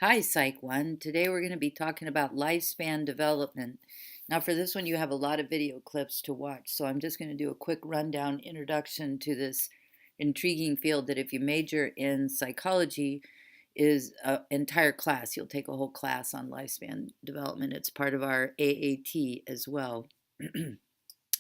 Hi, Psych One. Today we're going to be talking about lifespan development. Now, for this one, you have a lot of video clips to watch, so I'm just going to do a quick rundown introduction to this intriguing field that, if you major in psychology, is an entire class. You'll take a whole class on lifespan development. It's part of our AAT as well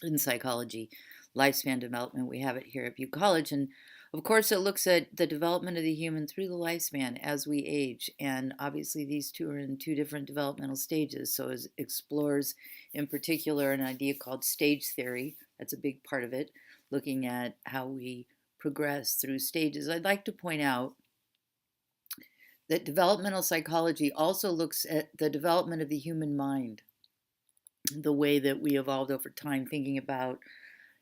in psychology, lifespan development. We have it here at Butte College. And of course, it looks at the development of the human through the lifespan as we age. And obviously, these two are in two different developmental stages. So it explores, in particular, an idea called stage theory. That's a big part of it, looking at how we progress through stages. I'd like to point out that developmental psychology also looks at the development of the human mind, the way that we evolved over time, thinking about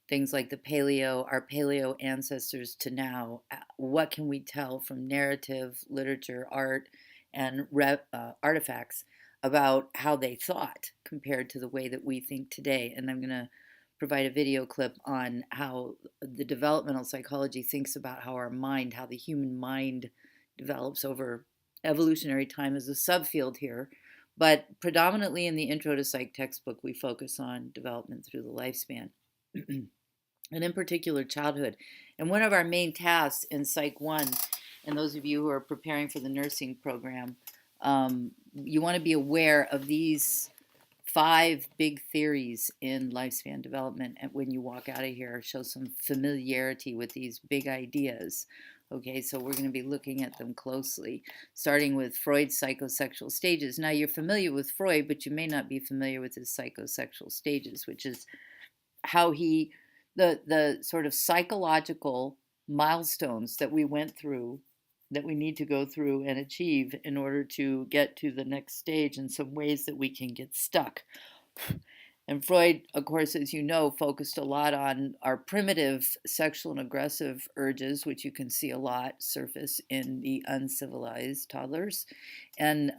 things like our paleo ancestors to now. What can we tell from narrative, literature, art, and artifacts about how they thought compared to the way that we think today? And I'm going to provide a video clip on how the developmental psychology thinks about how how the human mind develops over evolutionary time as a subfield here. But predominantly in the Intro to Psych textbook, we focus on development through the lifespan. And in particular childhood. And one of our main tasks in Psych 1, and those of you who are preparing for the nursing program, you want to be aware of these five big theories in lifespan development. And when you walk out of here, show some familiarity with these big ideas. Okay, so we're going to be looking at them closely, starting with Freud's psychosexual stages. Now, you're familiar with Freud, but you may not be familiar with his psychosexual stages, which is how the sort of psychological milestones that we went through, that we need to go through and achieve in order to get to the next stage, and some ways that we can get stuck. And Freud, of course, as you know, focused a lot on our primitive sexual and aggressive urges, which you can see a lot surface in the uncivilized toddlers. And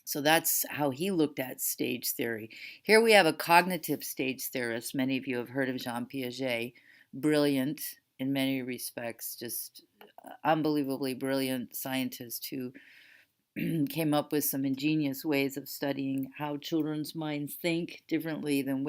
so that's how he looked at stage theory. Here we have a cognitive stage theorist. Many of you have heard of Jean Piaget. Brilliant in many respects, just unbelievably brilliant scientist who came up with some ingenious ways of studying how children's minds think differently than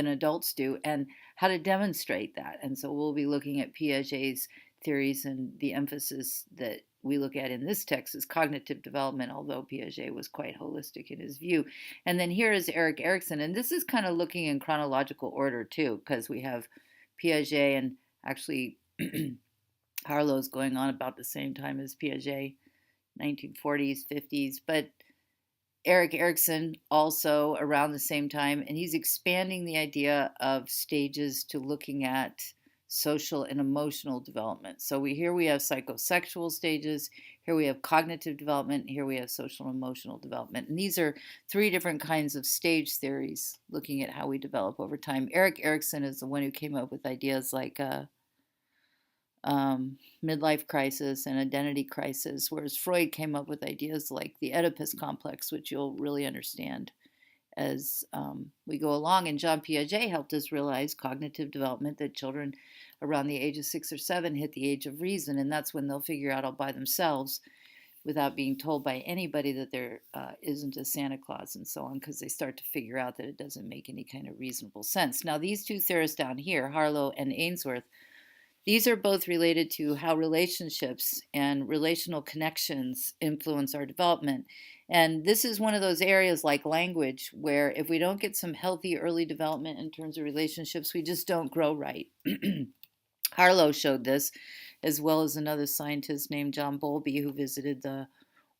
adults do, and how to demonstrate that. And so we'll be looking at Piaget's theories, and the emphasis that we look at in this text is cognitive development, although Piaget was quite holistic in his view. And then here is Erik Erikson, and this is kind of looking in chronological order too, because we have Piaget, and actually Harlow's going on about the same time as Piaget, 1940s, 50s, but Erik Erikson also around the same time, and he's expanding the idea of stages to looking at social and emotional development. So here we have psychosexual stages, here we have cognitive development, here we have social and emotional development. And these are three different kinds of stage theories looking at how we develop over time. Erik Erikson is the one who came up with ideas like midlife crisis and identity crisis, whereas Freud came up with ideas like the Oedipus complex, which you'll really understand as we go along. And Jean Piaget helped us realize cognitive development, that children around the age of 6 or 7 hit the age of reason, and that's when they'll figure out all by themselves without being told by anybody that there isn't a Santa Claus and so on, because they start to figure out that it doesn't make any kind of reasonable sense. Now, these two theorists down here, Harlow and Ainsworth, these are both related to how relationships and relational connections influence our development. And this is one of those areas like language where if we don't get some healthy early development in terms of relationships, we just don't grow right. Harlow showed this, as well as another scientist named John Bowlby, who visited the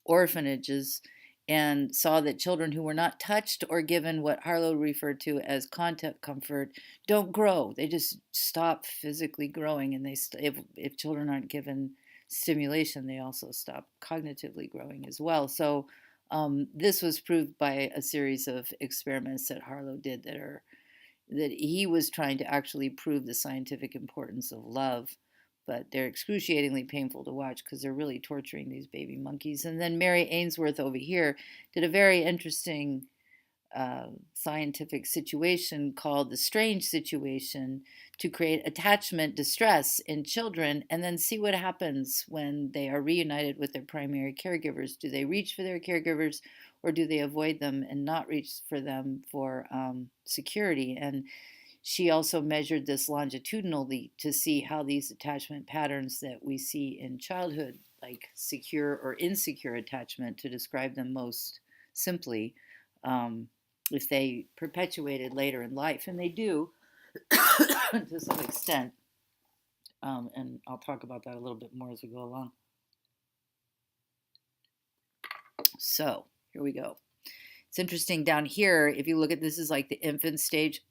orphanages and saw that children who were not touched or given what Harlow referred to as contact comfort don't grow. They just stop physically growing, and if children aren't given stimulation, they also stop cognitively growing as well. So this was proved by a series of experiments that Harlow did that he was trying to actually prove the scientific importance of love, but they're excruciatingly painful to watch because they're really torturing these baby monkeys. And then Mary Ainsworth over here did a very interesting scientific situation called the strange situation to create attachment distress in children and then see what happens when they are reunited with their primary caregivers. Do they reach for their caregivers or do they avoid them and not reach for them for security? And she also measured this longitudinally to see how these attachment patterns that we see in childhood, like secure or insecure attachment, to describe them most simply, if they perpetuated later in life. And they do to some extent. And I'll talk about that a little bit more as we go along. So here we go. It's interesting down here, if you look at this is like the infant stage.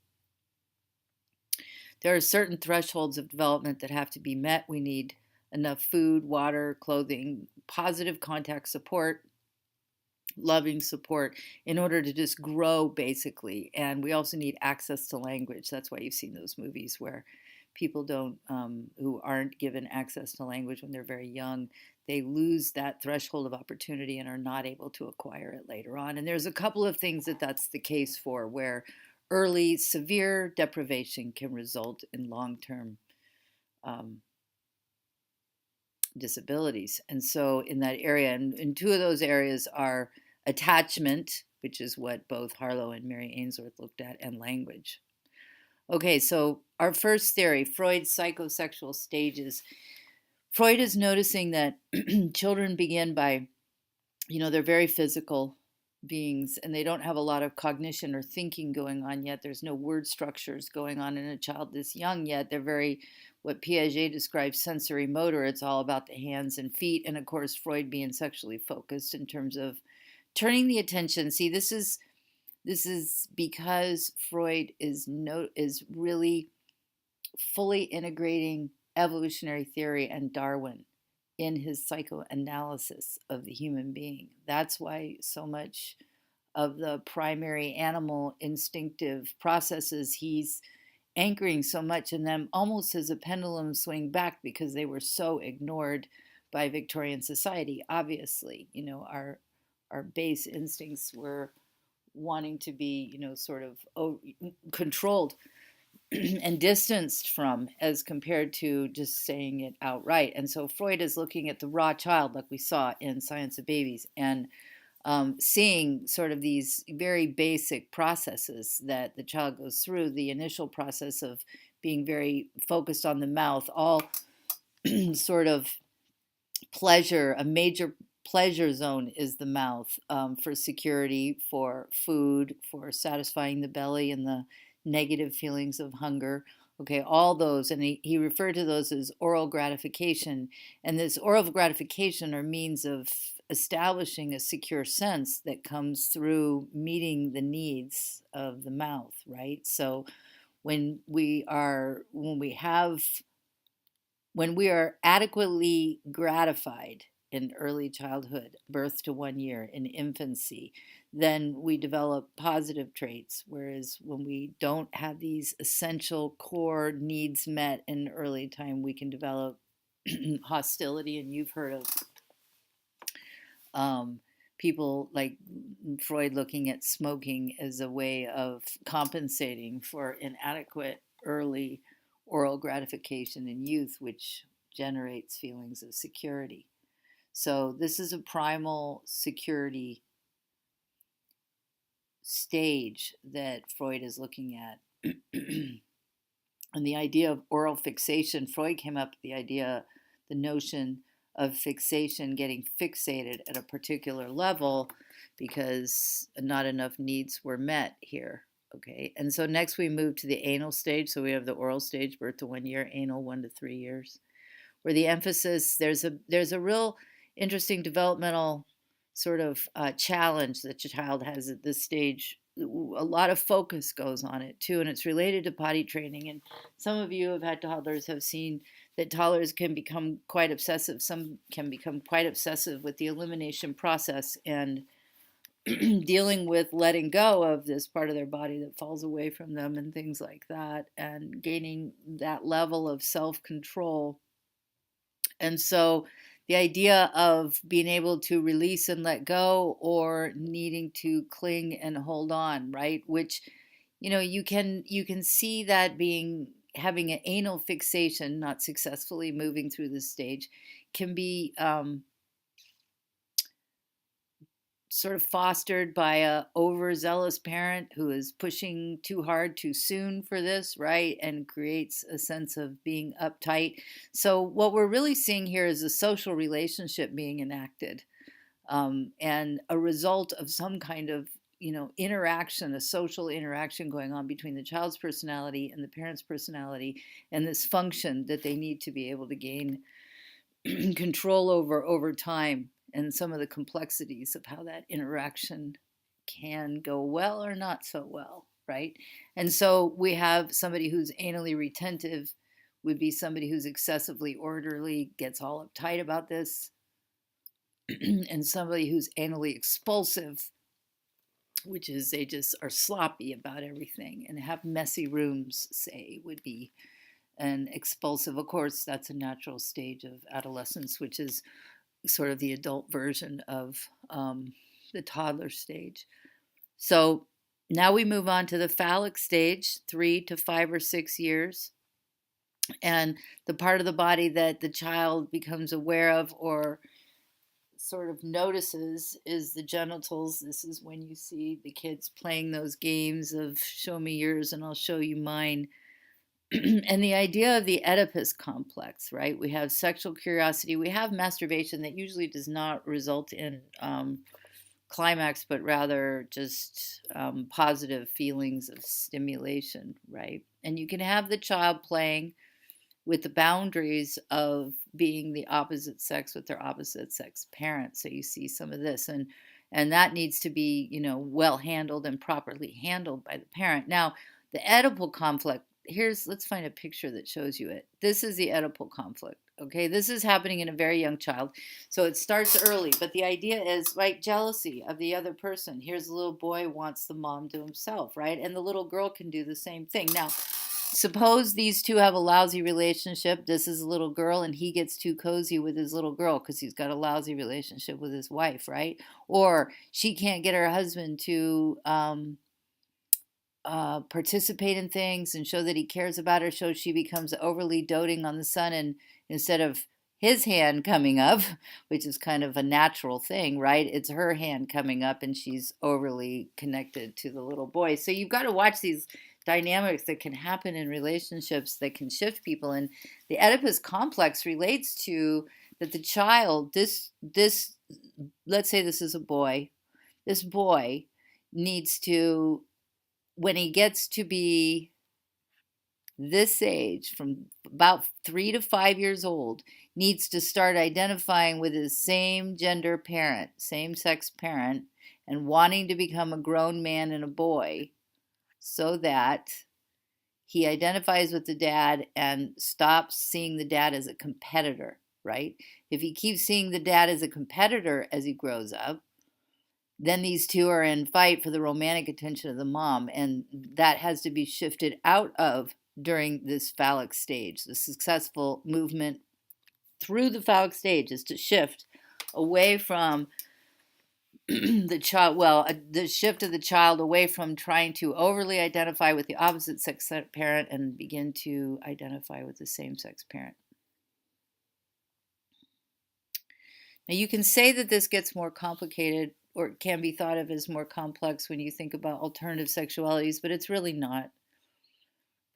There are certain thresholds of development that have to be met. We need enough food, water, clothing, positive contact support, loving support in order to just grow, basically. And we also need access to language. That's why you've seen those movies where people don't, who aren't given access to language when they're very young, they lose that threshold of opportunity and are not able to acquire it later on. And there's a couple of things that that's the case for, where early severe deprivation can result in long-term disabilities. And so in that area, and two of those areas are attachment, which is what both Harlow and Mary Ainsworth looked at, and language. Okay, so our first theory, Freud's psychosexual stages. Freud is noticing that children begin by, they're very physical beings and they don't have a lot of cognition or thinking going on yet. There's no word structures going on in a child this young yet. They're very, what Piaget describes, sensory motor. It's all about the hands and feet. And of course, Freud being sexually focused in terms of turning the attention. See, this is because Freud is really fully integrating evolutionary theory and Darwin in his psychoanalysis of the human being. That's why so much of the primary animal instinctive processes he's anchoring so much in them, almost as a pendulum swing back, because they were so ignored by Victorian society. Obviously, our base instincts were wanting to be, sort of controlled and distanced from, as compared to just saying it outright. And so Freud is looking at the raw child, like we saw in Science of Babies, and seeing sort of these very basic processes that the child goes through. The initial process of being very focused on the mouth, all sort of pleasure, a major pleasure zone is the mouth, for security, for food, for satisfying the belly and the negative feelings of hunger. Okay, all those, and he referred to those as oral gratification. And this oral gratification are means of establishing a secure sense that comes through meeting the needs of the mouth, right? So when we are adequately gratified in early childhood, birth to 1 year, in infancy, then we develop positive traits. Whereas when we don't have these essential core needs met in early time, we can develop hostility. And you've heard of people like Freud looking at smoking as a way of compensating for inadequate early oral gratification in youth, which generates feelings of security. So this is a primal security stage that Freud is looking at. And the idea of oral fixation, Freud came up with the notion of fixation, getting fixated at a particular level because not enough needs were met here. Okay, and so next we move to the anal stage. So we have the oral stage, birth to 1 year, anal 1 to 3 years, where the emphasis, there's a real interesting developmental sort of challenge that your child has at this stage. A lot of focus goes on it too, and it's related to potty training. And some of you have had toddlers, have seen that toddlers can become quite obsessive. Some can become quite obsessive with the elimination process and dealing with letting go of this part of their body that falls away from them and things like that, and gaining that level of self-control. And so the idea of being able to release and let go, or needing to cling and hold on, right? Which, you can see that being having an anal fixation, not successfully moving through this stage, can be sort of fostered by a overzealous parent who is pushing too hard too soon for this, right? And creates a sense of being uptight. So what we're really seeing here is a social relationship being enacted, and a result of some kind of interaction, a social interaction going on between the child's personality and the parent's personality, and this function that they need to be able to gain control over time, and some of the complexities of how that interaction can go well or not so well, right? And so we have somebody who's anally retentive, would be somebody who's excessively orderly, gets all uptight about this, and somebody who's anally expulsive, which is they just are sloppy about everything and have messy rooms, say, would be an expulsive. Of course, that's a natural stage of adolescence, which is sort of the adult version of the toddler stage. So now we move on to the phallic stage, 3 to 5 or 6 years. And the part of the body that the child becomes aware of or sort of notices is the genitals. This is when you see the kids playing those games of show me yours and I'll show you mine. And the idea of the Oedipus complex, right? We have sexual curiosity, we have masturbation that usually does not result in climax, but rather just positive feelings of stimulation, right? And you can have the child playing with the boundaries of being the opposite sex with their opposite sex parent. So you see some of this, and that needs to be well handled and properly handled by the parent. Now, the Oedipal conflict. Let's find a picture that shows you it. This is the Oedipal conflict. Okay, this is happening in a very young child, so it starts early. But the idea is, right, jealousy of the other person. Here's a little boy wants the mom to himself, right, and the little girl can do the same thing. Now, suppose these two have a lousy relationship. This is a little girl, and he gets too cozy with his little girl because he's got a lousy relationship with his wife, right? Or she can't get her husband to participate in things and show that he cares about her, so she becomes overly doting on the son, and instead of his hand coming up, which is kind of a natural thing, right? It's her hand coming up, and she's overly connected to the little boy. So you've got to watch these dynamics that can happen in relationships that can shift people. And the Oedipus complex relates to that the child, this let's say this is a boy, this boy needs to, when he gets to be this age, from about 3 to 5 years old, needs to start identifying with his same gender parent, same sex parent, and wanting to become a grown man and a boy, so that he identifies with the dad and stops seeing the dad as a competitor, right? If he keeps seeing the dad as a competitor as he grows up, then these two are in fight for the romantic attention of the mom, and that has to be shifted out of during this phallic stage. The successful movement through the phallic stage is to shift away from the child, the shift of the child away from trying to overly identify with the opposite sex parent and begin to identify with the same sex parent. Now, you can say that this gets more complicated, or it can be thought of as more complex when you think about alternative sexualities, but it's really not.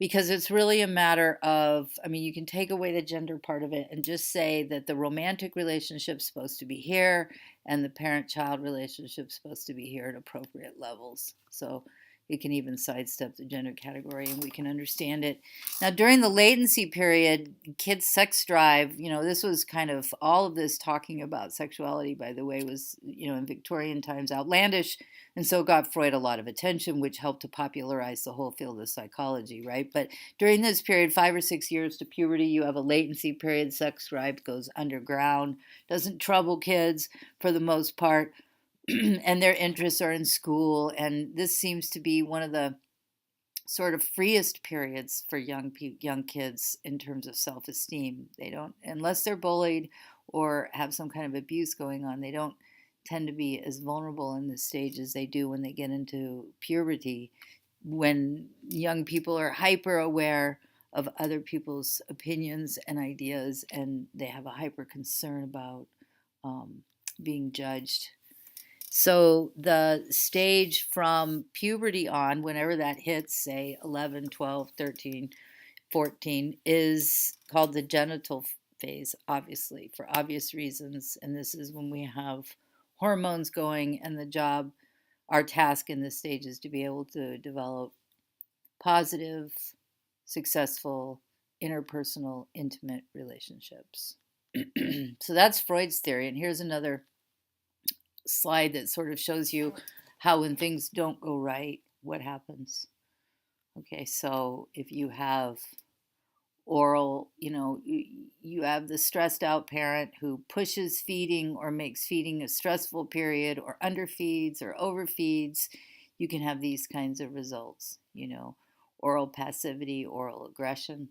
Because it's really a matter of, you can take away the gender part of it and just say that the romantic relationship's supposed to be here and the parent-child relationship's supposed to be here at appropriate levels. So it can even sidestep the gender category, and we can understand it. Now, during the latency period, kids' sex drive, this was kind of, all of this talking about sexuality, by the way, was, in Victorian times, outlandish, and so got Freud a lot of attention, which helped to popularize the whole field of psychology, right? But during this period, 5 or 6 years to puberty, you have a latency period. Sex drive goes underground, doesn't trouble kids for the most part, and their interests are in school. And this seems to be one of the sort of freest periods for young kids in terms of self-esteem. They don't, unless they're bullied or have some kind of abuse going on. They don't tend to be as vulnerable in this stage as they do when they get into puberty, when young people are hyper aware of other people's opinions and ideas, and they have a hyper concern about um, being judged. So the stage from puberty on, whenever that hits, say 11, 12, 13, 14, is called the genital phase, obviously, for obvious reasons. And this is when we have hormones going, and our task in this stage is to be able to develop positive, successful, interpersonal, intimate relationships. So that's Freud's theory. And here's another slide that sort of shows you how when things don't go right, what happens. Okay, so if you have oral, you have the stressed out parent who pushes feeding or makes feeding a stressful period, or underfeeds or overfeeds, you can have these kinds of results, oral passivity, oral aggression.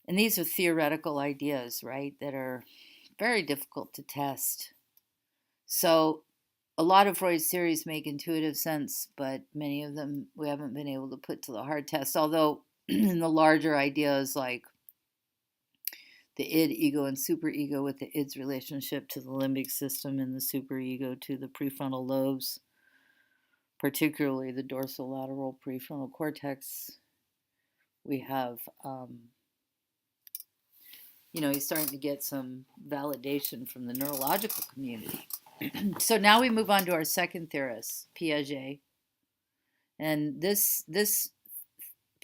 And these are theoretical ideas, right, that are very difficult to test. So a lot of Freud's theories make intuitive sense, but many of them we haven't been able to put to the hard test. Although in the larger ideas like the id, ego, and superego, with the id's relationship to the limbic system and the superego to the prefrontal lobes, particularly the dorsolateral prefrontal cortex, we have, he's starting to get some validation from the neurological community. So now we move on to our second theorist, Piaget. And this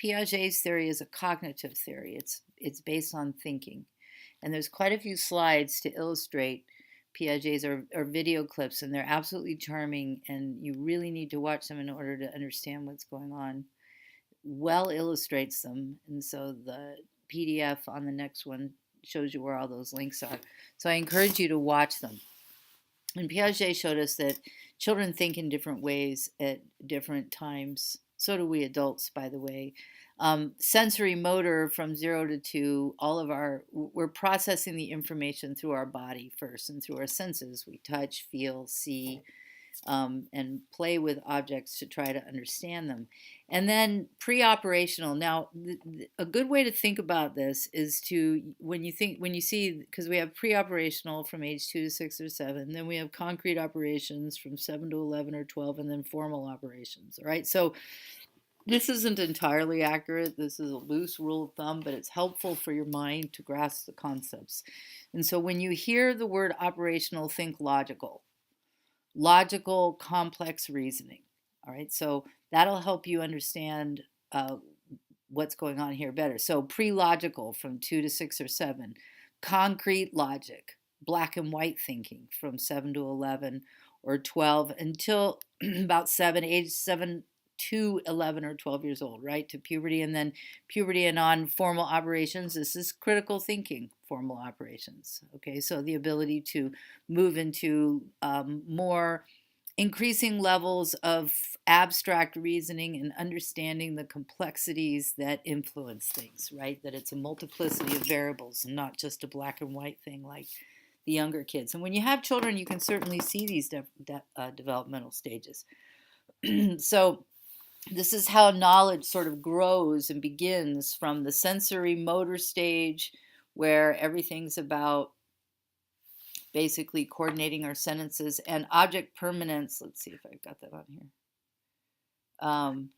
Piaget's theory is a cognitive theory. It's based on thinking. And there's quite a few slides to illustrate Piaget's or video clips, and they're absolutely charming, and you really need to watch them in order to understand what's going on. Well illustrates them, and so the PDF on the next one shows you where all those links are. So I encourage you to watch them. And Piaget showed us that children think in different ways at different times. So do we adults, by the way. Sensory motor from 0 to 2, we're processing the information through our body first and through our senses. We touch, feel, see, and play with objects to try to understand them. And then pre-operational. Now, a good way to think about this is when you see, because we have pre-operational from age 2 to 6 or 7, then we have concrete operations from 7 to 11 or 12, and then formal operations, all right? So this isn't entirely accurate. This is a loose rule of thumb, but it's helpful for your mind to grasp the concepts. And so when you hear the word operational, think logical, complex reasoning. All right, so that'll help you understand what's going on here better. So pre-logical from 2 to 6 or 7, concrete logic, black and white thinking from 7 to 11 or 12 until about age 7 to 11 or 12 years old, right, to puberty, and then puberty and on, formal operations. This is critical thinking, formal operations. Okay, so the ability to move into more increasing levels of abstract reasoning and understanding the complexities that influence things, right? That it's a multiplicity of variables and not just a black and white thing like the younger kids. And when you have children, you can certainly see these developmental stages. So this is how knowledge sort of grows and begins from the sensory motor stage, where everything's about basically coordinating our sentences, and object permanence. Let's see if I've got that on here.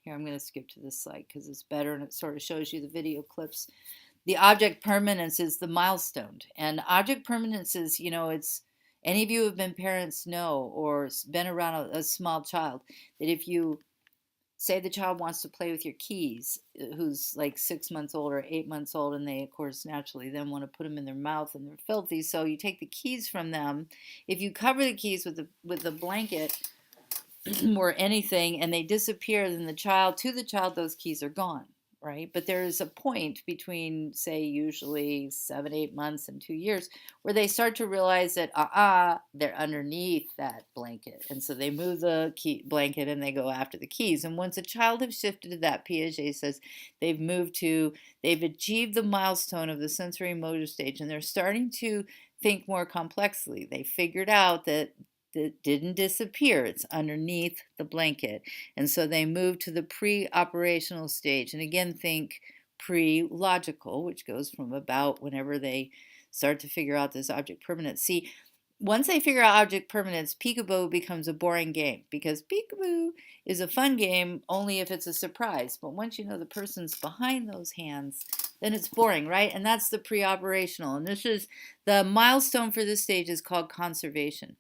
Here, I'm going to skip to this slide because it's better and it sort of shows you the video clips. The object permanence is the milestone. And object permanence is, it's, any of you who have been parents know, or been around a small child, that if you say the child wants to play with your keys, who's like 6 months old or 8 months old, and they, of course, naturally then want to put them in their mouth and they're filthy. So you take the keys from them. If you cover the keys with a blanket or anything and they disappear, then to the child, those keys are gone, right? But there's a point between, say, usually 7, 8 months and 2 years where they start to realize that, they're underneath that blanket. And so they move the blanket and they go after the keys. And once a child has shifted to that, Piaget says they've achieved the milestone of the sensory motor stage and they're starting to think more complexly. They figured out that didn't disappear. It's underneath the blanket. And so they move to the pre-operational stage. And again, think pre-logical, which goes from about whenever they start to figure out this object permanence. See, once they figure out object permanence, peekaboo becomes a boring game because peekaboo is a fun game only if it's a surprise. But once you know the person's behind those hands, then it's boring, right? And that's the pre-operational. And this is the milestone for this stage is called conservation.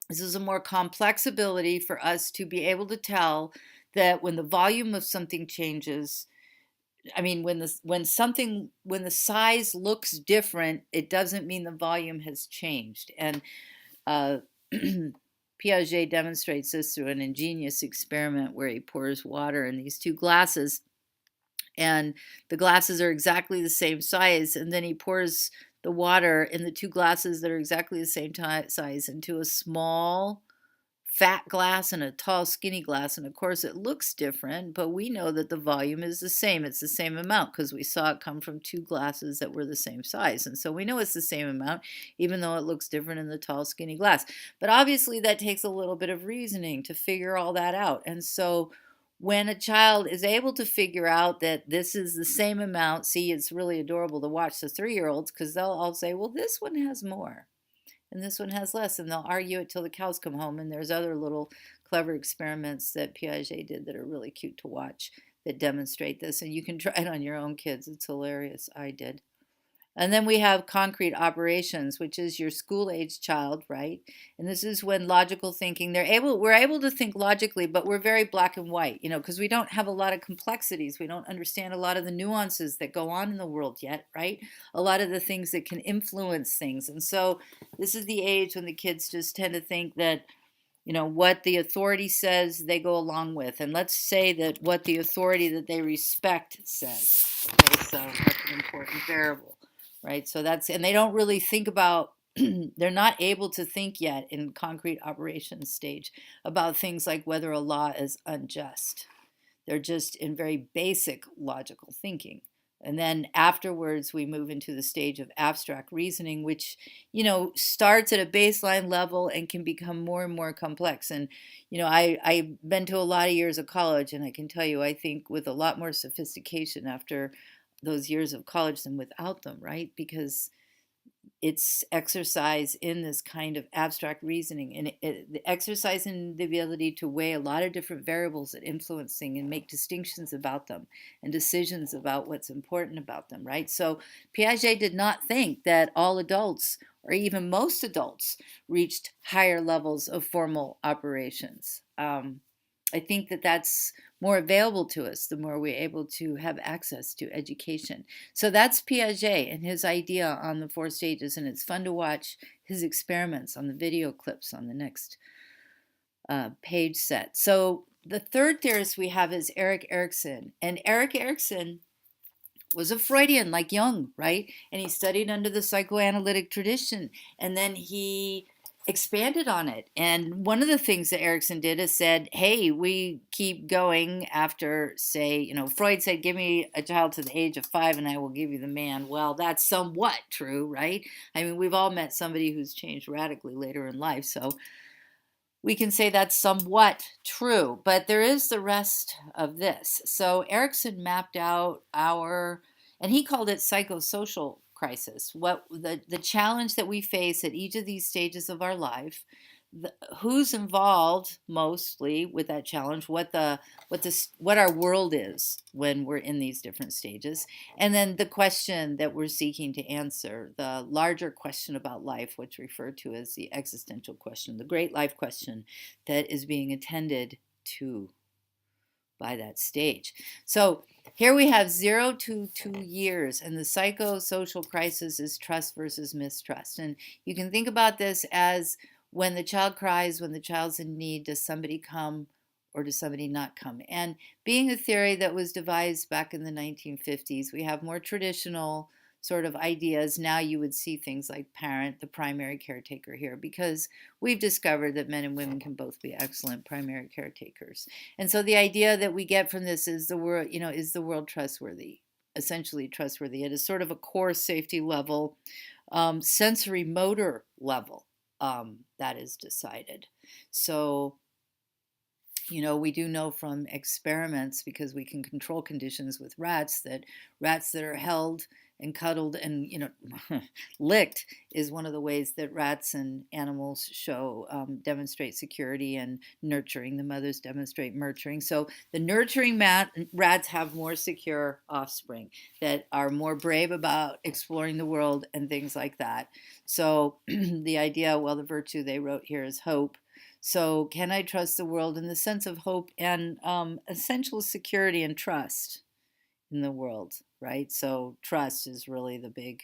This is a more complex ability for us to be able to tell that when the volume of something changes, I mean, when the size looks different, it doesn't mean the volume has changed. And uh, Piaget demonstrates this through an ingenious experiment where he pours water in these two glasses, and the glasses are exactly the same size, and then he pours the water in the two glasses that are exactly the same size into a small fat glass and a tall skinny glass, and of course it looks different, but we know that the volume is the same. It's the same amount because we saw it come from two glasses that were the same size, and so we know it's the same amount even though it looks different in the tall skinny glass. But obviously that takes a little bit of reasoning to figure all that out. And so when a child is able to figure out that this is the same amount, see, it's really adorable to watch the 3-year-olds because they'll all say, well, this one has more and this one has less, and they'll argue it till the cows come home. And there's other little clever experiments that Piaget did that are really cute to watch that demonstrate this, and you can try it on your own kids. It's hilarious. I did. And then we have concrete operations, which is your school-age child, right? And this is when logical thinking, we're able to think logically, but we're very black and white, because we don't have a lot of complexities. We don't understand a lot of the nuances that go on in the world yet, right? A lot of the things that can influence things. And so this is the age when the kids just tend to think that, what the authority says, they go along with. And let's say that what the authority that they respect says. Okay, so that's an important variable. Right, and they don't really think about, they're not able to think yet in concrete operations stage about things like whether a law is unjust. They're just in very basic logical thinking. And then afterwards, we move into the stage of abstract reasoning, which, starts at a baseline level and can become more and more complex. And, I've been to a lot of years of college, and I can tell you, I think with a lot more sophistication after those years of college than without them, right? Because it's exercise in this kind of abstract reasoning, and the exercise in the ability to weigh a lot of different variables that influence things and make distinctions about them and decisions about what's important about them, right? So Piaget did not think that all adults or even most adults reached higher levels of formal operations. I think that that's more available to us the more we're able to have access to education. So that's Piaget and his idea on the 4 stages, and it's fun to watch his experiments on the video clips on the next page set. So the third theorist we have is Erik Erikson, and Erik Erikson was a Freudian like Jung, right? And he studied under the psychoanalytic tradition, and then he expanded on it. And one of the things that Erikson did is said, hey, we keep going after, say, Freud said, give me a child to the age of 5 and I will give you the man. Well, that's somewhat true, right? I mean, we've all met somebody who's changed radically later in life, so we can say that's somewhat true, but there is the rest of this. So Erikson mapped out and he called it psychosocial crisis, what the challenge that we face at each of these stages of our life, who's involved mostly with that challenge, what our world is when we're in these different stages, and then the question that we're seeking to answer, the larger question about life, which referred to as the existential question, the great life question that is being attended to by that stage. So here we have 0 to 2 years, and the psychosocial crisis is trust versus mistrust. And you can think about this as when the child cries, when the child's in need, does somebody come or does somebody not come? And being a theory that was devised back in the 1950s, we have more traditional sort of ideas. Now you would see things like parent, the primary caretaker here, because we've discovered that men and women can both be excellent primary caretakers. And so the idea that we get from this is the world, is the world trustworthy? Essentially trustworthy. It is sort of a core safety level, sensory motor level that is decided. So, we do know from experiments, because we can control conditions with rats, that rats that are held and cuddled and licked is one of the ways that rats and animals demonstrate security and nurturing. The mothers demonstrate nurturing. So the nurturing rats have more secure offspring that are more brave about exploring the world and things like that. So the idea, well, the virtue they wrote here is hope. So can I trust the world in the sense of hope and essential security and trust in the world, right? So trust is really the big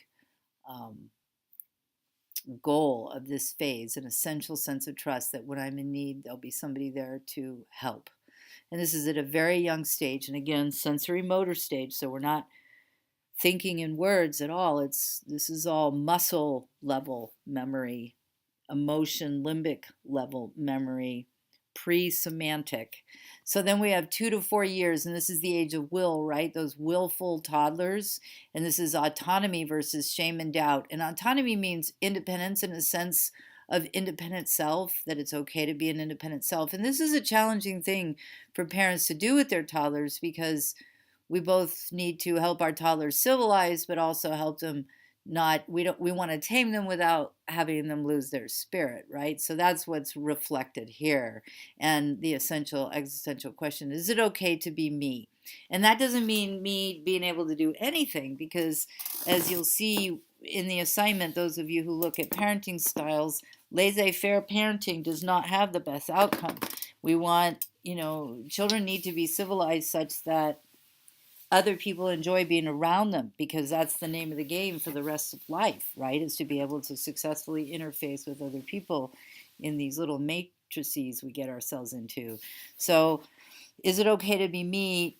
goal of this phase, an essential sense of trust that when I'm in need, there'll be somebody there to help. And this is at a very young stage. And again, sensory motor stage. So we're not thinking in words at all. This is all muscle level memory, emotion, limbic level memory, pre-semantic. So then we have 2 to 4 years, and this is the age of will, right? Those willful toddlers. And this is autonomy versus shame and doubt. And autonomy means independence in a sense of independent self, that it's okay to be an independent self. And this is a challenging thing for parents to do with their toddlers, because we both need to help our toddlers civilize, but also help them we want to tame them without having them lose their spirit, right? So that's what's reflected here. And the essential existential question, is it okay to be me? And that doesn't mean me being able to do anything, because as you'll see in the assignment, those of you who look at parenting styles, laissez-faire parenting does not have the best outcome. We want, children need to be civilized such that other people enjoy being around them, because that's the name of the game for the rest of life, right? Is to be able to successfully interface with other people in these little matrices we get ourselves into. So is it okay to be me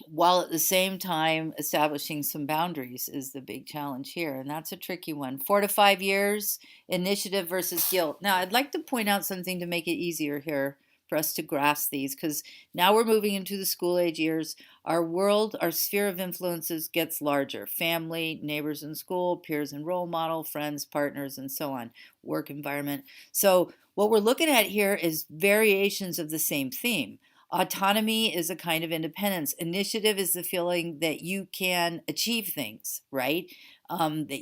while at the same time establishing some boundaries is the big challenge here. And that's a tricky one. 4 to 5 years, initiative versus guilt. Now, I'd like to point out something to make it easier here for us to grasp these, because now we're moving into the school age years. Our world, our sphere of influences gets larger. Family, neighbors in school, peers and role model, friends, partners, and so on, work environment. So what we're looking at here is variations of the same theme. Autonomy is a kind of independence. Initiative is the feeling that you can achieve things, right? That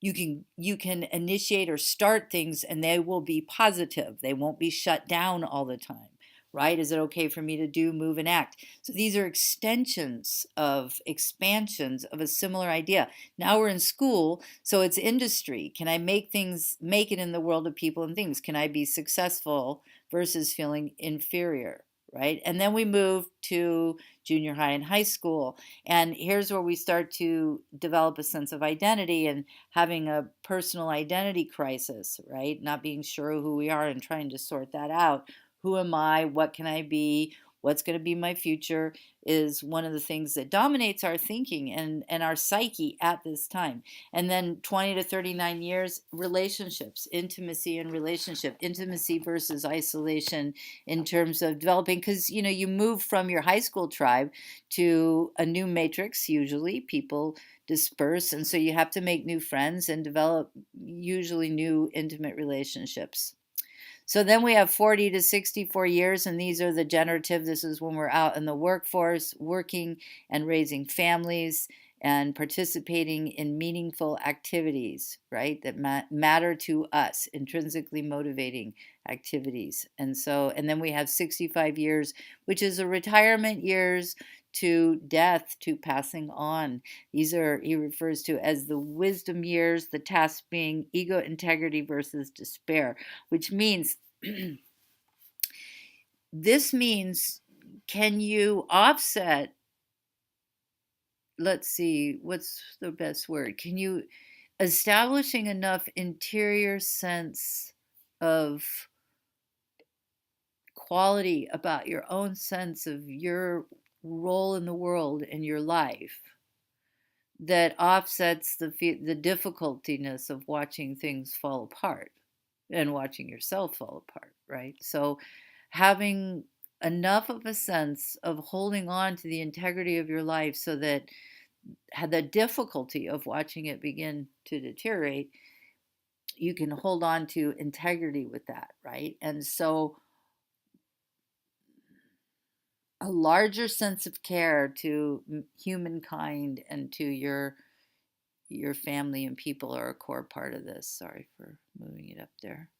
you can initiate or start things, and they will be positive. They won't be shut down all the time, right? Is it okay for me to do, move, and act? So these are expansions of a similar idea. Now we're in school, so it's industry. Can I make it in the world of people and things? Can I be successful versus feeling inferior, right? And then we move to junior high and high school. And here's where we start to develop a sense of identity and having a personal identity crisis, right? Not being sure who we are and trying to sort that out. Who am I? What can I be? What's going to be my future is one of the things that dominates our thinking and our psyche at this time. And then 20 to 39 years, relationships, intimacy and relationship, intimacy versus isolation in terms of developing, because, you move from your high school tribe to a new matrix. Usually people disperse, and so you have to make new friends and develop usually new intimate relationships. So then we have 40 to 64 years, and these are the generative. This is when we're out in the workforce, working and raising families and participating in meaningful activities, right, that matter to us, intrinsically motivating activities. And then we have 65 years, which is a retirement years to death, to passing on. These he refers to as the wisdom years, the task being ego integrity versus despair, which means, this means, can you offset, let's see, what's the best word? Can you establishing enough interior sense of quality about your own sense of your role in the world and your life that offsets the difficultiness of watching things fall apart and watching yourself fall apart, right? So having enough of a sense of holding on to the integrity of your life so that had the difficulty of watching it begin to deteriorate, you can hold on to integrity with that, right? And so a larger sense of care to humankind and to your family and people are a core part of this. Sorry for moving it up there.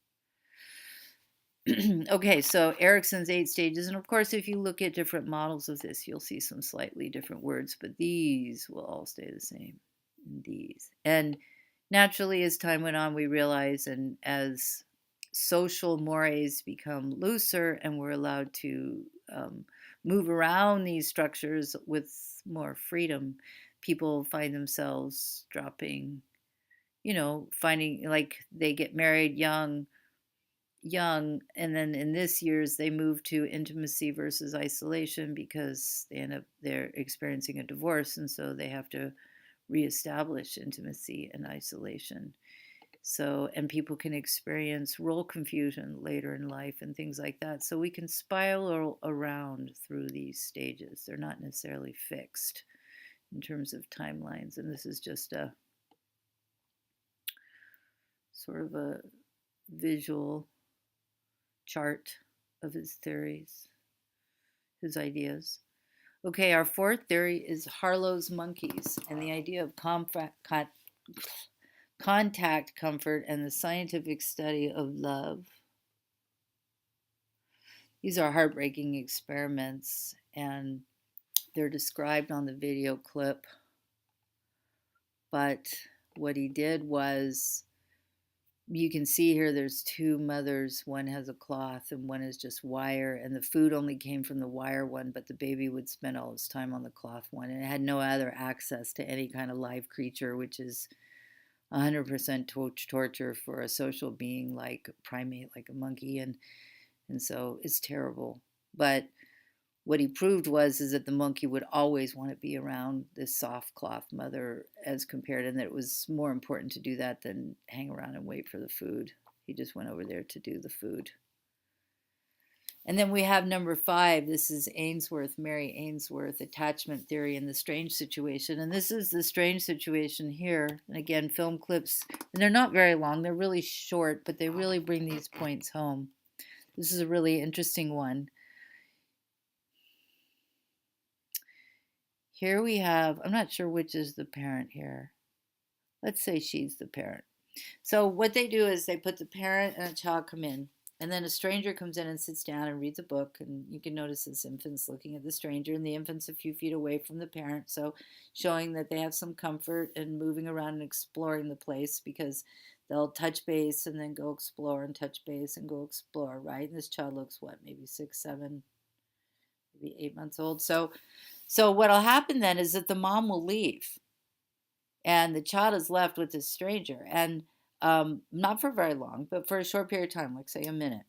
Okay, so Erikson's 8 stages, and of course if you look at different models of this, you'll see some slightly different words, but these will all stay the same. These. And naturally, as time went on, we realized, and as social mores become looser and we're allowed to move around these structures with more freedom, people find themselves dropping, finding like they get married young, and then in this years they move to intimacy versus isolation because they're experiencing a divorce, and so they have to reestablish intimacy and isolation. So, and people can experience role confusion later in life and things like that. So we can spiral around through these stages. They're not necessarily fixed in terms of timelines. And this is just a sort of a visual chart of his theories, his ideas. Okay, our fourth theory is Harlow's monkeys and the idea of contact comfort and the scientific study of love. These are heartbreaking experiments and they're described on the video clip. But what he did was, you can see here there's two mothers. One has a cloth and one is just wire, and the food only came from the wire one, but the baby would spend all his time on the cloth one, and it had no other access to any kind of live creature, which is 100% torture for a social being like a primate, like a monkey, and so it's terrible. But what he proved is that the monkey would always want to be around this soft cloth mother as compared, and that it was more important to do that than hang around and wait for the food. He just went over there to do the food. And then we have number 5. This is Ainsworth, Mary Ainsworth, attachment theory and the strange situation. And this is the strange situation here. And again, film clips, and they're not very long. They're really short, but they really bring these points home. This is a really interesting one. Here we have, I'm not sure which is the parent here. Let's say she's the parent. So what they do is they put the parent and a child come in, and then a stranger comes in and sits down and reads a book, and you can notice this infant's looking at the stranger, and the infant's a few feet away from the parent, so showing that they have some comfort in moving around and exploring the place, because they'll touch base and then go explore and touch base and go explore, right? And this child looks, what, maybe 6, 7, maybe 8 months old. So what'll happen then is that the mom will leave, and the child is left with this stranger, and not for very long, but for a short period of time, like say a minute.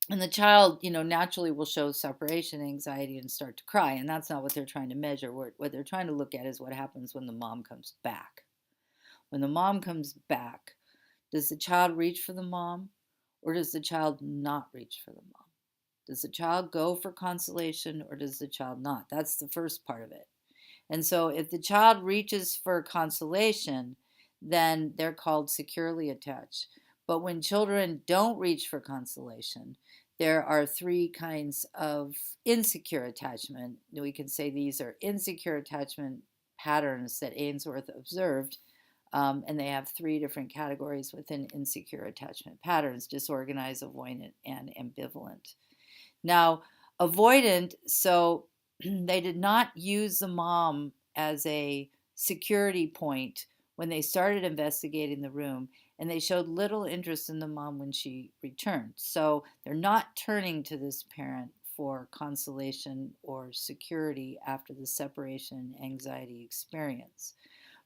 And the child, naturally will show separation anxiety and start to cry, and that's not what they're trying to measure. What they're trying to look at is what happens when the mom comes back. When the mom comes back, does the child reach for the mom, or does the child not reach for the mom? Does the child go for consolation, or does the child not? That's the first part of it. And so if the child reaches for consolation, then they're called securely attached. But when children don't reach for consolation, there are 3 kinds of insecure attachment. We can say these are insecure attachment patterns that Ainsworth observed. And they have 3 different categories within insecure attachment patterns: disorganized, avoidant, and ambivalent. Now, avoidant, so they did not use the mom as a security point when they started investigating the room, and they showed little interest in the mom when she returned. So they're not turning to this parent for consolation or security after the separation anxiety experience.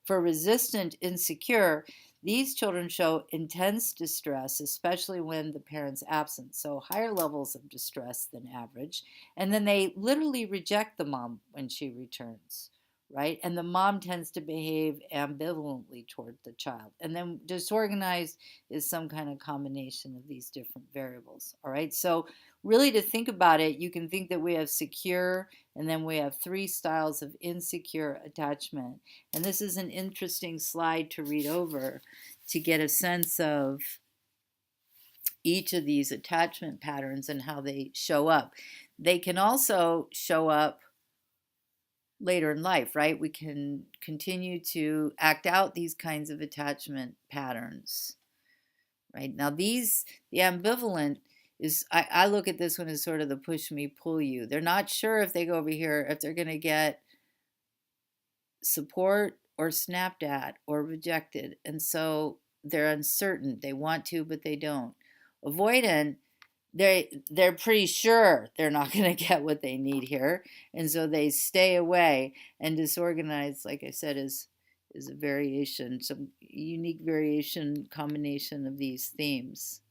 For resistant insecure, These children show intense distress, especially when the parent's absent, so higher levels of distress than average. And then they literally reject the mom when she returns, right? And the mom tends to behave ambivalently toward the child. And then disorganized is some kind of combination of these different variables, all right? So really, to think about it, you can think that we have secure, and then we have three styles of insecure attachment. And this is an interesting slide to read over to get a sense of each of these attachment patterns and how they show up. They can also show up later in life, right? We can continue to act out these kinds of attachment patterns, right? Now, the ambivalent is, I look at this one as sort of the push me, pull you. They're not sure if they go over here, if they're going to get support or snapped at or rejected. And so they're uncertain. They want to, but they don't. Avoidant, they're pretty sure they're not going to get what they need here. And so they stay away. And disorganized, like I said, is a variation, some unique variation combination of these themes.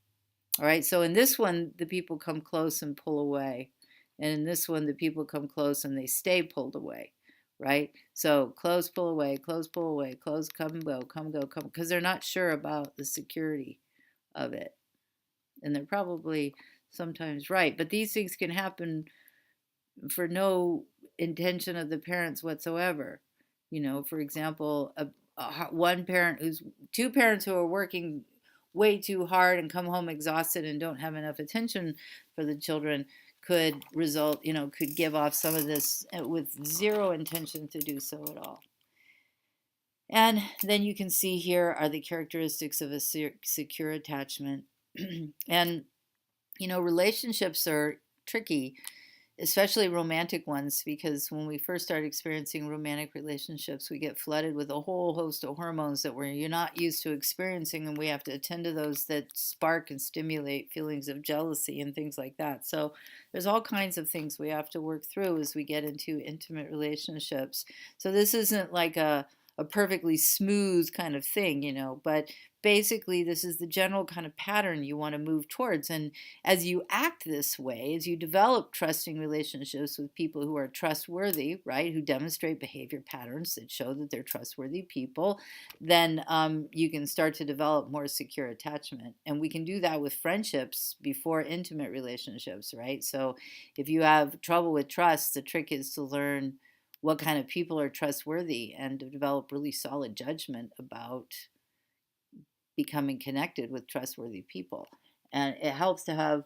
All right, so in this one, the people come close and pull away. And in this one, the people come close and they stay pulled away, right? So close, pull away, close, pull away, close, come, go, come, go, come, because they're not sure about the security of it. And they're probably sometimes right. But these things can happen for no intention of the parents whatsoever. You know, for example, two parents who are working way too hard and come home exhausted and don't have enough attention for the children could result, could give off some of this with zero intention to do so at all. And then you can see here are the characteristics of a secure attachment. And, relationships are tricky, especially romantic ones, because when we first start experiencing romantic relationships, we get flooded with a whole host of hormones that you're not used to experiencing, and we have to attend to those that spark and stimulate feelings of jealousy and things like that. So there's all kinds of things we have to work through as we get into intimate relationships. So this isn't like a perfectly smooth kind of thing, but basically this is the general kind of pattern you want to move towards. And as you act this way, as you develop trusting relationships with people who are trustworthy, right, who demonstrate behavior patterns that show that they're trustworthy people, then you can start to develop more secure attachment. And we can do that with friendships before intimate relationships, right? So if you have trouble with trust, the trick is to learn what kind of people are trustworthy and to develop really solid judgment about becoming connected with trustworthy people. And it helps to have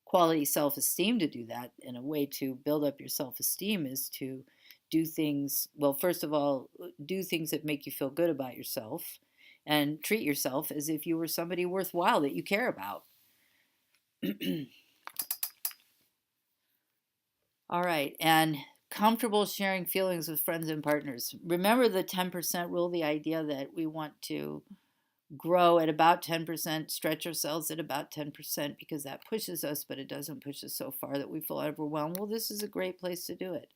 quality self-esteem to do that. And a way to build up your self-esteem is to do things, well, first of all, do things that make you feel good about yourself and treat yourself as if you were somebody worthwhile that you care about. All right, and comfortable sharing feelings with friends and partners. Remember the 10% rule, the idea that we want to grow at about 10%, stretch ourselves at about 10% because that pushes us, but it doesn't push us so far that we feel overwhelmed. Well, this is a great place to do it.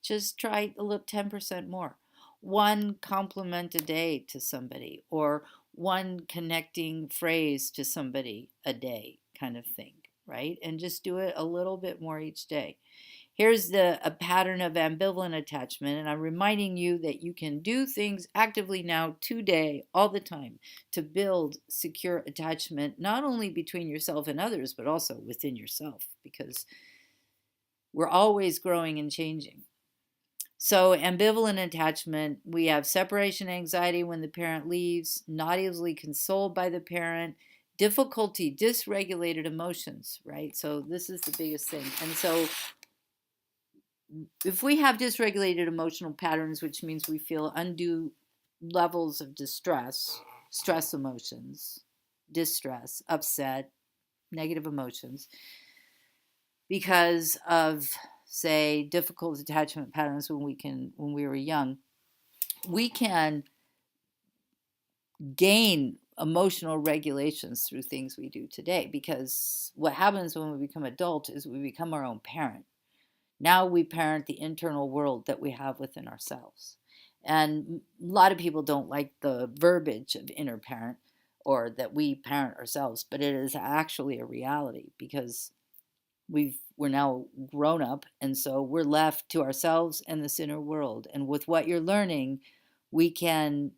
Just try a little 10% more. One compliment a day to somebody, or one connecting phrase to somebody a day kind of thing, right? And just do it a little bit more each day. Here's a pattern of ambivalent attachment, and I'm reminding you that you can do things actively now today, all the time, to build secure attachment, not only between yourself and others, but also within yourself, because we're always growing and changing. So ambivalent attachment, we have separation anxiety when the parent leaves, not easily consoled by the parent, difficulty, dysregulated emotions, right? So this is the biggest thing. And so if we have dysregulated emotional patterns, which means we feel undue levels of distress, stress emotions, distress, upset, negative emotions, because of, say, difficult attachment patterns when we were young, we can gain emotional regulations through things we do today. Because what happens when we become adult is we become our own parent. Now we parent the internal world that we have within ourselves. And a lot of people don't like the verbiage of inner parent or that we parent ourselves, but it is actually a reality because we're now grown up, and so we're left to ourselves and this inner world. And with what you're learning, we can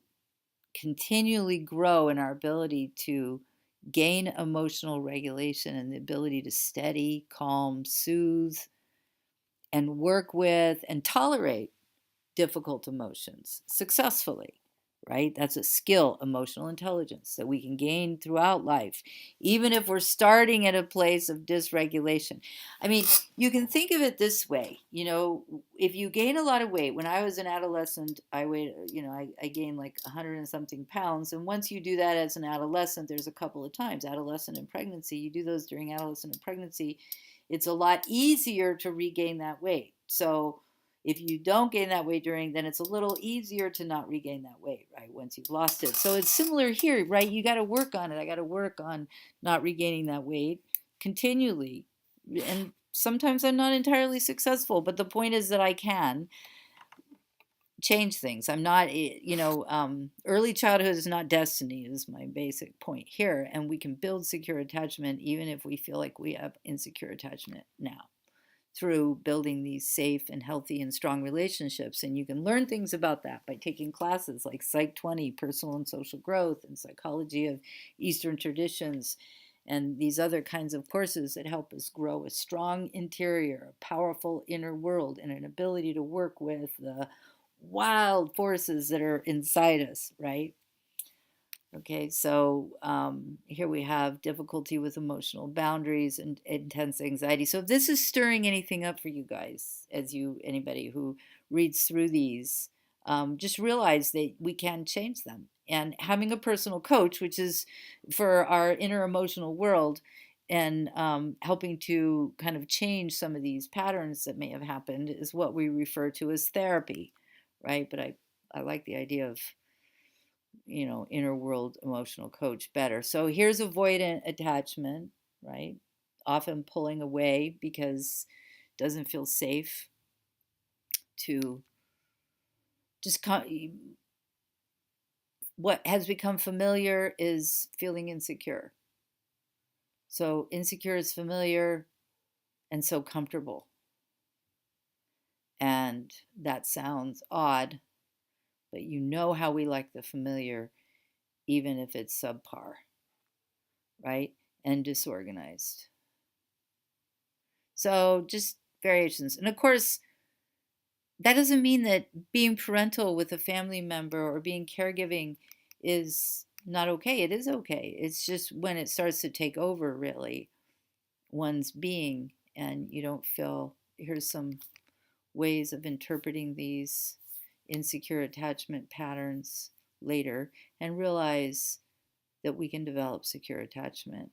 continually grow in our ability to gain emotional regulation and the ability to steady, calm, soothe, and work with and tolerate difficult emotions successfully, right? That's a skill, emotional intelligence that we can gain throughout life, even if we're starting at a place of dysregulation. I mean, you can think of it this way, if you gain a lot of weight. When I was an adolescent, I weighed, I gained like 100 and something pounds. And once you do that as an adolescent, there's a couple of times, adolescent and pregnancy, you do those during adolescent and pregnancy, it's a lot easier to regain that weight. So if you don't gain that weight then it's a little easier to not regain that weight, right, once you've lost it. So it's similar here, right? You got to work on it. I got to work on not regaining that weight continually. And sometimes I'm not entirely successful, but the point is that I can change things. I'm not, early childhood is not destiny, is my basic point here. And we can build secure attachment even if we feel like we have insecure attachment now, through building these safe and healthy and strong relationships. And you can learn things about that by taking classes like Psych 20, Personal and Social Growth, and Psychology of Eastern Traditions, and these other kinds of courses that help us grow a strong interior, a powerful inner world, and an ability to work with the wild forces that are inside us, right? Okay, so here we have difficulty with emotional boundaries and intense anxiety. So if this is stirring anything up for you guys, anybody who reads through these, just realize that we can change them. And having a personal coach, which is for our inner emotional world, and helping to kind of change some of these patterns that may have happened, is what we refer to as therapy, right? But I like the idea of inner world emotional coach better. So here's avoidant attachment, right? Often pulling away because it doesn't feel safe to just what has become familiar is feeling insecure. So insecure is familiar and so comfortable. And that sounds odd, but you know how we like the familiar, even if it's subpar, right? And disorganized. So just variations. And of course, that doesn't mean that being parental with a family member or being caregiving is not okay. It is okay. It's just when it starts to take over, really, one's being, and you don't feel, here's some ways of interpreting these insecure attachment patterns later, and realize that we can develop secure attachment.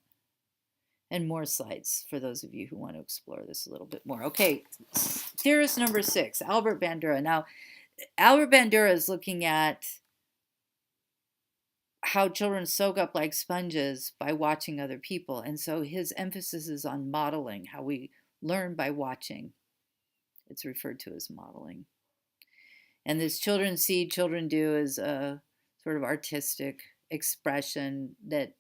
And more slides for those of you who want to explore this a little bit more. Okay, theorist number 6, Albert Bandura. Now, Albert Bandura is looking at how children soak up like sponges by watching other people. And so his emphasis is on modeling, how we learn by watching. It's referred to as modeling. And this children see, children do is a sort of artistic expression that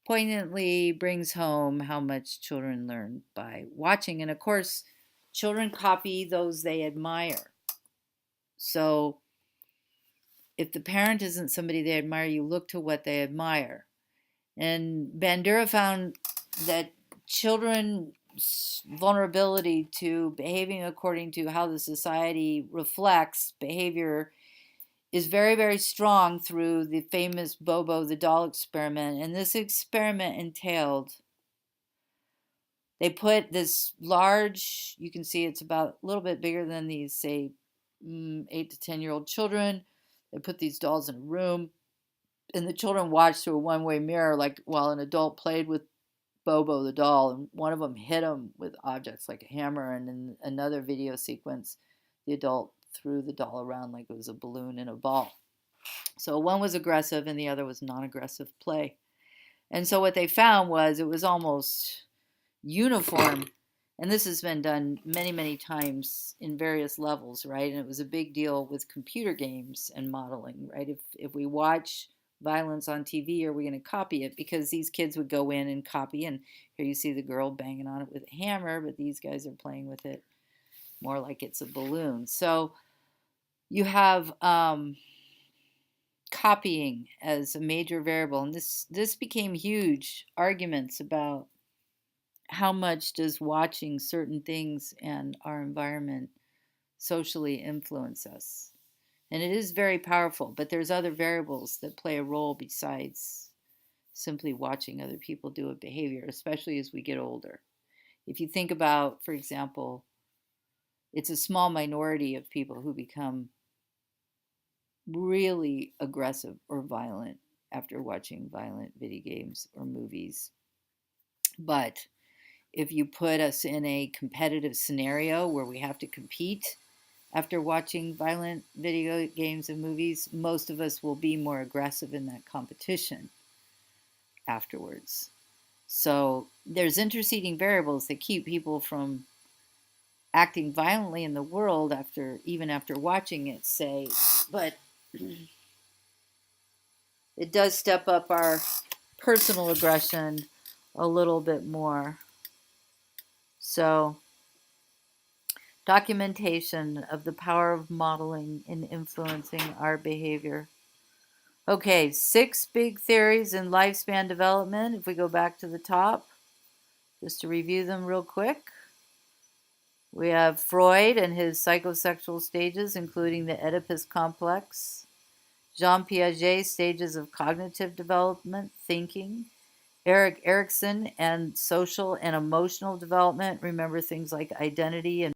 poignantly brings home how much children learn by watching. And of course, children copy those they admire. So if the parent isn't somebody they admire, you look to what they admire. And Bandura found that children's vulnerability to behaving according to how the society reflects behavior is very, very strong through the famous Bobo the doll experiment. And this experiment entailed, they put this large, you can see it's about a little bit bigger than these, say, 8 to 10-year-old children. They put these dolls in a room, and the children watched through a one-way mirror, like while an adult played with Bobo the doll, and one of them hit him with objects like a hammer, and in another video sequence, the adult threw the doll around like it was a balloon in a ball. So one was aggressive and the other was non-aggressive play. And so what they found was it was almost uniform. And this has been done many, many times in various levels, right? And it was a big deal with computer games and modeling, right? If we watch violence on TV, are we going to copy it? Because these kids would go in and copy, and here you see the girl banging on it with a hammer, but these guys are playing with it more like it's a balloon. So you have copying as a major variable, and this became huge arguments about how much does watching certain things and our environment socially influence us. And it is very powerful, but there's other variables that play a role besides simply watching other people do a behavior, especially as we get older. If you think about, for example, it's a small minority of people who become really aggressive or violent after watching violent video games or movies. But if you put us in a competitive scenario where we have to compete after watching violent video games and movies, most of us will be more aggressive in that competition afterwards. So there's interceding variables that keep people from acting violently in the world even after watching it, say, but it does step up our personal aggression a little bit more. So documentation of the power of modeling in influencing our behavior. Okay, 6 big theories in lifespan development. If we go back to the top, just to review them real quick. We have Freud and his psychosexual stages, including the Oedipus complex. Jean Piaget's stages of cognitive development, thinking. Erik Erikson and social and emotional development. Remember things like identity and